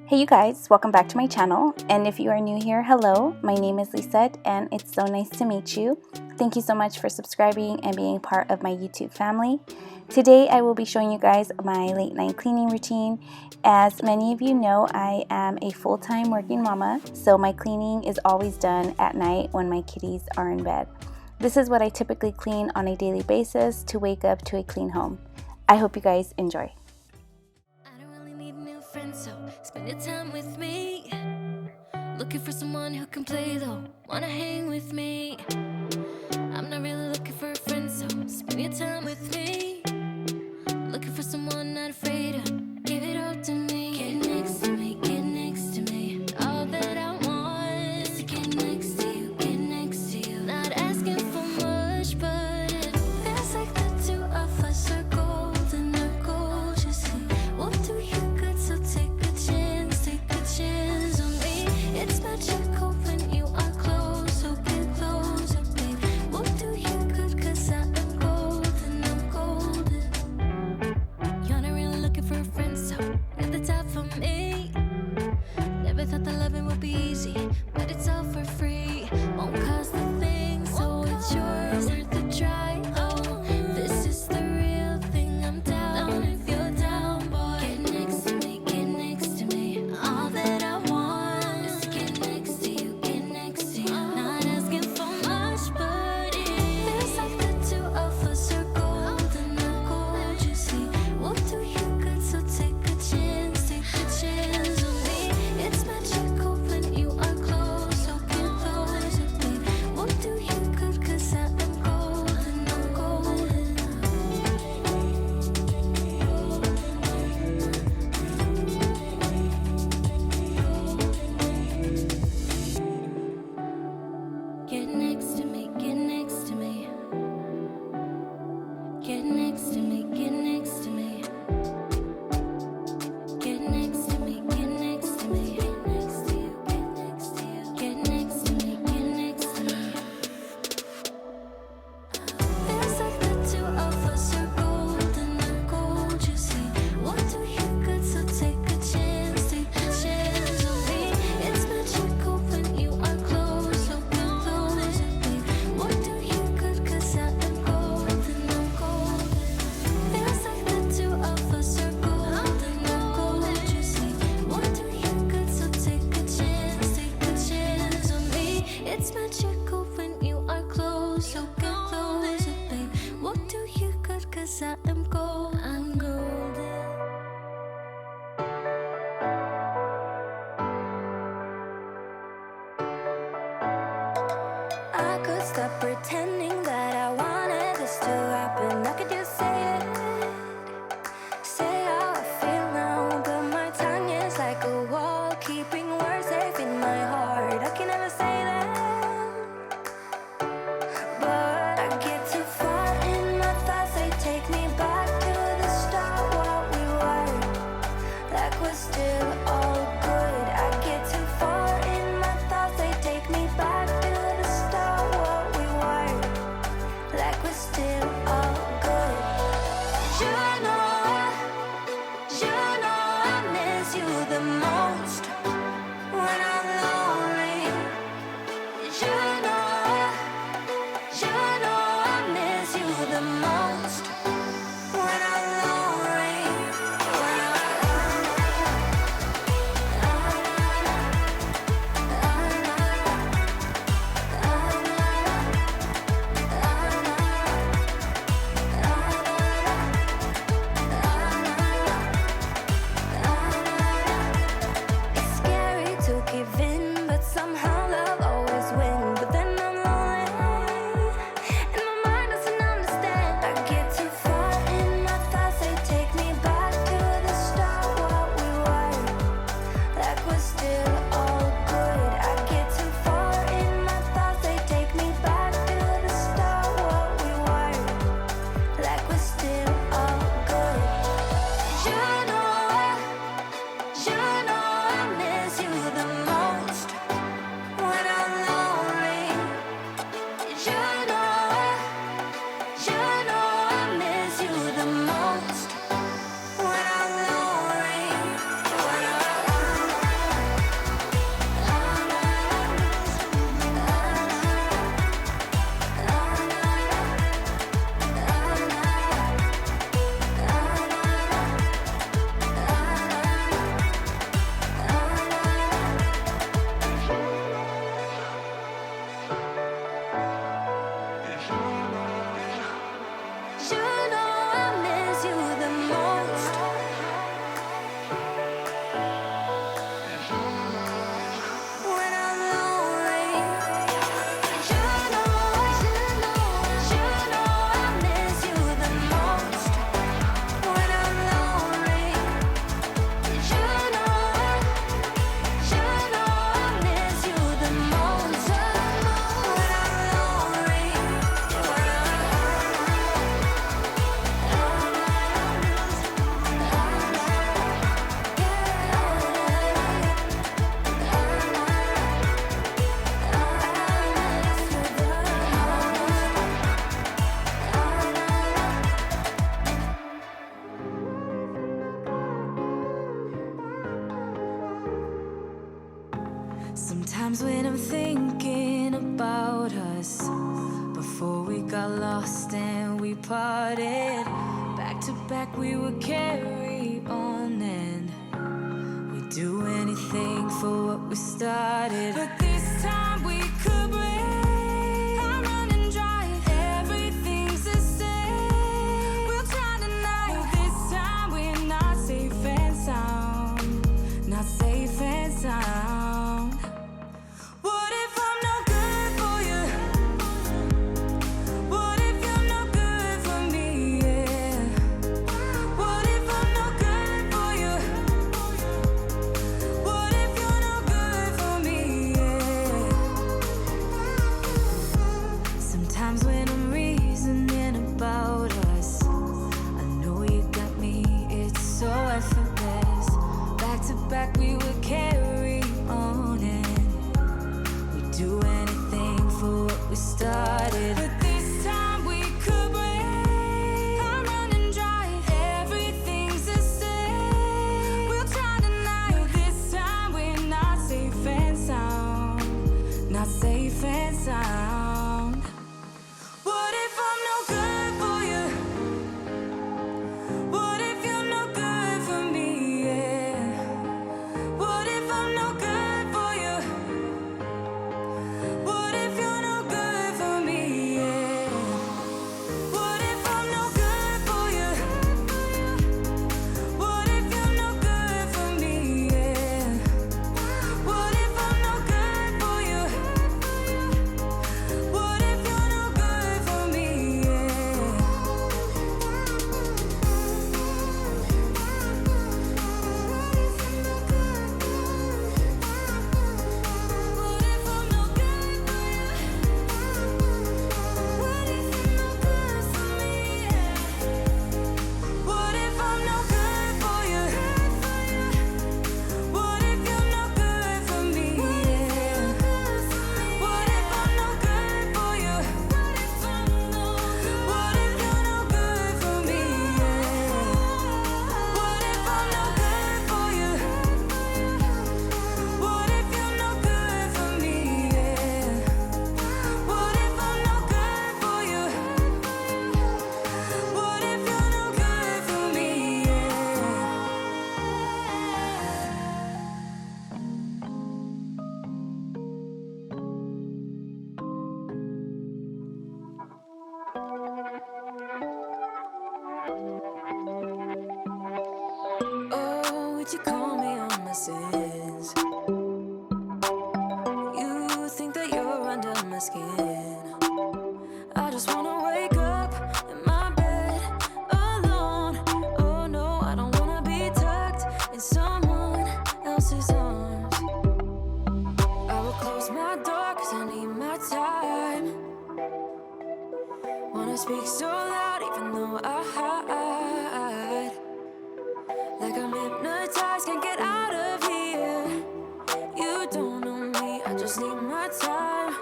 Hey you guys, welcome back to my channel, and if you are new here, hello, my name is Lizzet and it's so nice to meet you. Thank you so much for subscribing and being part of my YouTube family. Today I will be showing you guys my late night cleaning routine. As many of you know, I am a full-time working mama, so my cleaning is always done at night when my kitties are in bed. This is what I typically clean on a daily basis to wake up to a clean home. I hope you guys enjoy. So spend your time with me. Looking for someone who can play though, wanna hang with me. I'm not really looking for a friend, so spend your time with me. Looking for someone not afraid to give it all to me. Get next to me, get next to me. All that I want is to get next to you, get next to you. Not asking for much, but it feels like the two of us are golden, are gold. You see, we'll do you good, so take it's magical when you are close, so get closer, babe. We'll do you good, cause I am golden, I'm golden. You're not really looking for a friend, so at the top for me. Never thought that loving would be easy, but it's all for free. Won't cost a thing, so it's yours, worth the try. Oh, this is the real thing, I'm down if you're down, boy. Get next to me, get next to me. All that I want. I am gold, I'm golden. I could stop pretending that I wanted this to happen. I could just say it, say how I feel now. But my tongue is like a wall, keeping words safe in my heart. I can never say that, but I get too far in my thoughts. They take me back to the start, what we were, like we're still all good. I get too far in my thoughts. They take me back to the start, what we were, like we're still all good. You know I miss you the most when I'm lonely. You know I miss you the most when I'm lonely. It's scary to give in, but somehow love always wins. But then I'm lonely, and my mind doesn't understand. I Sometimes when I'm thinking about us, before we got lost and we parted, back to back we would carry on and we'd do anything for what we started. But this time we could break. I'm running dry, everything's the same. We'll try tonight. But this time we're not safe and sound. Not safe and sound. What if I'm no good for you? What if you're no good for me? Yeah. What if I'm no good for you? What if you're no good for me? Yeah. Sometimes when I'm reasoning about us, I know you got me, it's so effortless. Back to back we would carry on and we'd do anything for what we started. But this time we could break. I'm running dry, everything's the same. We'll try tonight. But this time we're not safe and sound. Not safe and sound. What if I'm no good for you? What if you're no good for me? Yeah. What if I'm no good for you? What if you're no good for me? Yeah. What if I'm no good for you? What if you're no good for me? Yeah. What if I'm no good for you? What if you're no good for me? Yeah. What if I'm no good for you? What if you're no good for me? Yeah. What if I'm no good for you? What if you're no good for me? Yeah. What if I'm no good for you? What if you're no good for me? Yeah. What if I'm no good for you? What if you're no good for me? Yeah. What if I'm no good for you? What if you're no good for me? Oh, would you call me on my sins? You think that you're under my skin. I just wanna wake up in my bed alone. Oh no, I don't wanna be tucked in someone else's arms. I will close my door cause I need my time. Wanna speak so loud even though I hide. Like I'm hypnotized, can't get out of here. You don't know me, I just need my time.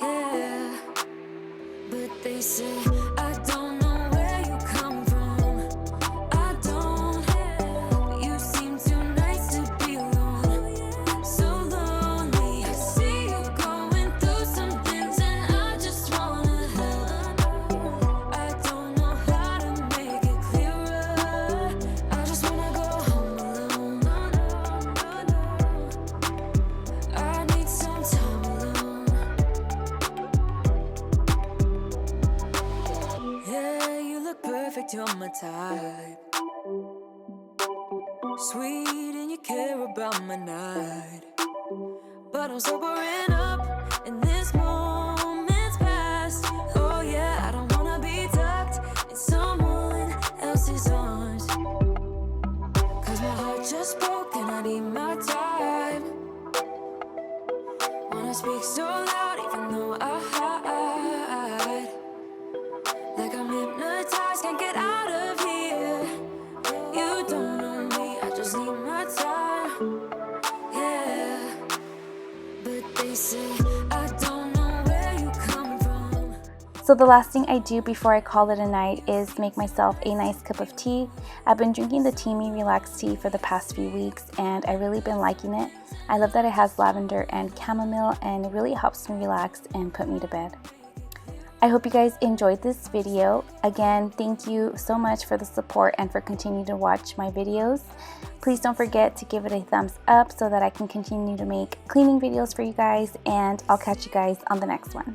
Yeah. But they say I don't know where you come from. I don't. You seem too nice to be alone. So lonely. I see you going through some things and I just wanna help. I don't know how to make it clearer. I just wanna go home alone. I need some time alone. Yeah, you look perfect, you're my type. Sweet and you care about my night. But I'm sobering up and this moment's past. Oh yeah, I don't wanna be tucked in someone else's arms. Cause my heart just broke and I need my time. Wanna speak so loud even though I hide. Like I'm hypnotized, can't get out of here. You don't know me, I just need my time. Yeah. But they say I don't know where you come from. So the last thing I do before I call it a night is make myself a nice cup of tea. I've been drinking the Teamy Relax tea for the past few weeks and I've really been liking it. I love that it has lavender and chamomile and it really helps me relax and put me to bed. I hope you guys enjoyed this video. Again, thank you so much for the support and for continuing to watch my videos. Please don't forget to give it a thumbs up so that I can continue to make cleaning videos for you guys, and I'll catch you guys on the next one.